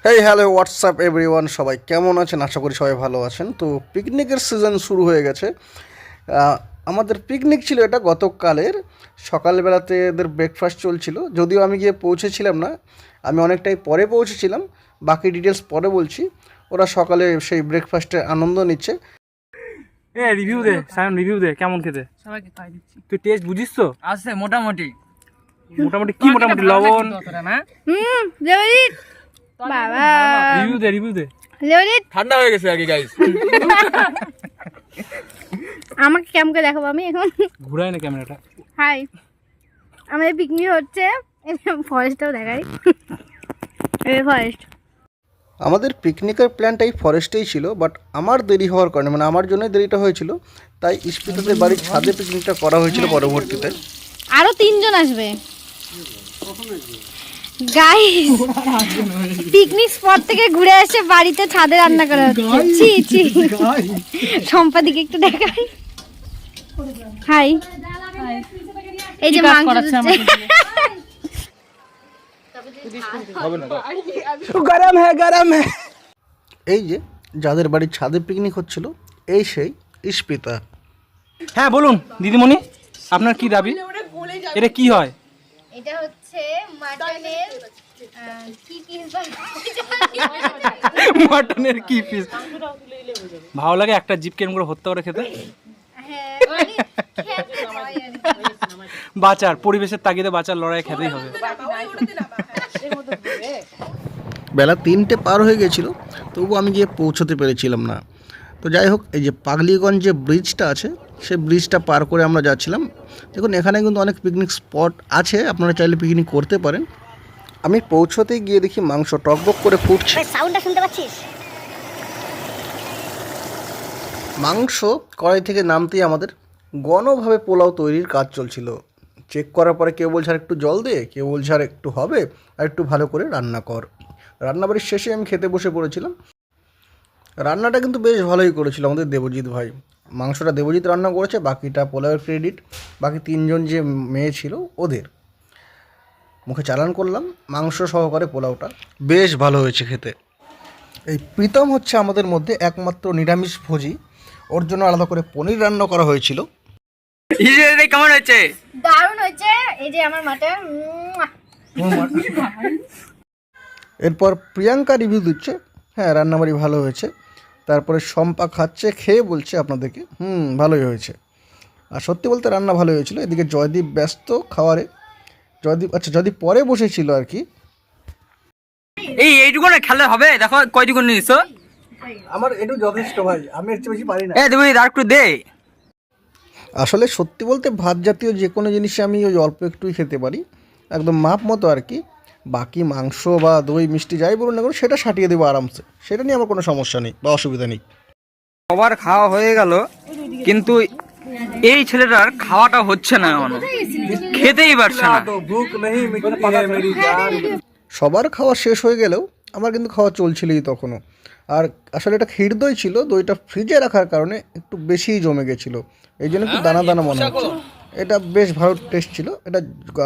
Hey hello WhatsApp everyone, সবাই কেমন আছেন? আশা করি সবাই ভালো আছেন। তো পিকনিকের সিজন শুরু হয়ে গেছে। আমাদের পিকনিক ছিল এটা গতকালের সকালবেলাতে এদের ব্রেকফাস্ট চলছিল, যদিও আমি গিয়ে পৌঁছেছিলাম না, আমি অনেকটাই পরে পৌঁছেছিলাম। বাকি ডিটেলস পরে বলছি। ওরা সকালে সেই ব্রেকফাস্টের আনন্দ নিচ্ছে। রিভিউ দে সায়ন, রিভিউ দে কেমন খেতে। সবাইকে খাই দিচ্ছি। তুই টেস্ট বুঝিস তো? আছে মোটামুটি। মোটামুটি কি মোটামুটি? লবণ। লেওরিট বাবা রিভিউ দে লেওরিট ঠান্ডা হয়ে গেছে আগে গাইস। আমাকে কেমন করে দেখাবো আমি এখন? ঘুরাই না ক্যামেরাটা। হাই, আমাদের পিকনিক হচ্ছে, ফরেস্টটাও দেখাই। এই ফরেস্ট আমাদের পিকনিকের প্ল্যানটাই ফরেস্টেই ছিল, বাট আমার দেরি হওয়ার কারণে, মানে আমার জন্যই দেরিটা হয়েছিল, তাই ইস্পিতাদের বাড়ির ছাদে পিকনিকটা করা হয়েছিল পরবর্তীতে। আরো 3 জন আসবে গাইস। পিকনিক স্পট থেকে ঘুরে এসে বাড়িতে ছাদে রান্না করা হচ্ছে। ছি ছি, সম্পাদিকে একটু দেখাই। হাই, এই যে মাংস গরম হ্যাঁ। এই যে যাদের বাড়ির ছাদে পিকনিক হচ্ছিল, এই সেই ইস্পিতা। হ্যাঁ বলুন দিদিমণি, আপনার কি দাবি? এটা কি হয়? এটা হচ্ছে মাটনের কি পিস মাটনের কি পিস? ভালো লাগে একটা জিপ কেমন করে হত্যা করে খেতে। বাঁচার পরিবেশের তাগিদে বাঁচার লড়াই খেতেই হবে। বেলা 3টে পার হয়ে গেছিল, তবু আমি গিয়ে পৌঁছতে পেরেছিলাম না। তো যাই হোক, এই যে পাগলিগঞ্জ যে ব্রিজটা আছে, সেই ব্রিজটা পার করে আমরা যাচ্ছিলাম। দেখুন, এখানে কিন্তু অনেক পিকনিক স্পট আছে, আপনারা চাইলে পিকনিক করতে পারেন। আমি পৌঁছতেই গিয়ে দেখি মাংস টকবক করে ফুটছে। সাউন্ডটা শুনতে পাচ্ছিস? মাংস কড়াই থেকে নামতেই আমাদের গণভাবে পোলাও তৈরির কাজ চলছিল। চেক করার পরে কেউ বলছে আর একটু জল দে, কেউ বলছে আর একটু হবে, আর একটু ভালো করে রান্না কর। রান্নাবাড়ির শেষে আমি খেতে বসে পড়েছিলাম। রান্নাটা কিন্তু বেশ ভালোই করেছিল আমাদের দেবজিৎ ভাই। মাংসটা দেবজিৎ রান্না করেছে, বাকিটা পোলাওয়ের ক্রেডিট বাকি 3 জন যে মেয়ে ছিল ওদের। মুখে চালান করলাম মাংস সহকারে পোলাওটা, বেশ ভালো হয়েছে খেতে। এই প্রীতম হচ্ছে আমাদের মধ্যে একমাত্র নিরামিষ ভোজী, ওর জন্য আলাদা করে পনির রান্না করা হয়েছিল। কেমন হয়েছে? দারুণ হয়েছে। এই যে আমার মাটন। এরপর প্রিয়াঙ্কা রিভিউ দিচ্ছে, হ্যাঁ রান্নাবাড়ি ভালো হয়েছে। তারপরে শম্পা খাচ্ছে, খেয়ে বলছে আপনাদেরকে ভালোই হয়েছে। আর সত্যি বলতে রান্না ভালো হয়েছিল। এদিকে জয়দীপ ব্যস্ত খাওয়ারে। জয়দীপ পরে বসেছিল আর কি। এইটুকু না খেলে হবে? দেখো কয়টুকু নিয়েছো। আমার একটু যথেষ্ট ভাই, আমি এর চেয়ে বেশি পারি না। তুমি আর একটু দে। আসলে সত্যি বলতে ভাত জাতীয় যে কোনো জিনিসে আমি ওই অল্প একটুই খেতে পারি, একদম মাপ মতো আর কি। বাকি মাংস বা দই মিষ্টি যাই বলুন না কেন, সেটা সাটিয়ে দেবো আরামসে, সেটা নিয়ে আমার কোনো সমস্যা নেই বা অসুবিধা নেই। সবার খাওয়া হয়ে গেল, কিন্তু এই ছেলেটার খাওয়াটা হচ্ছে না, খেতেই পারছে না। সবার খাওয়া শেষ হয়ে গেলেও আমার কিন্তু খাওয়া চলছিলই তখনও। আর আসলে এটা ক্ষীর দই ছিল, দইটা ফ্রিজে রাখার কারণে একটু বেশিই জমে গেছিলো, এই জন্য একটু দানা দানা মনে হচ্ছে। এটা বেশ ভালো টেস্ট ছিল। এটা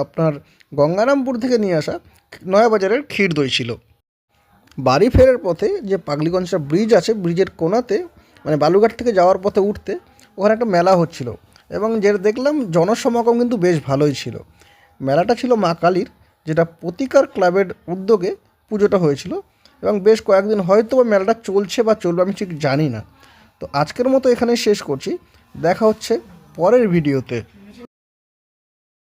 আপনার গঙ্গারামপুর থেকে নিয়ে আসা নয়াবাজারের ক্ষীর দই ছিল। বাড়ি ফেরার পথে যে পাগলিগঞ্জটা ব্রিজ আছে, ব্রিজের কোণাতে মানে বালুঘাট থেকে যাওয়ার পথে উঠতে ওখানে একটা মেলা হচ্ছিল, এবং যেটা দেখলাম জনসমাগম কিন্তু বেশ ভালোই ছিল। মেলাটা ছিল মা কালীর, যেটা প্রতিকার ক্লাবের উদ্যোগে পুজোটা হয়েছিল, এবং বেশ কয়েকদিন হয়তো বা মেলাটা চলছে বা চলবে, আমি ঠিক জানি না। তো আজকের মতো এখানেই শেষ করছি, দেখা হচ্ছে পরের ভিডিওতে।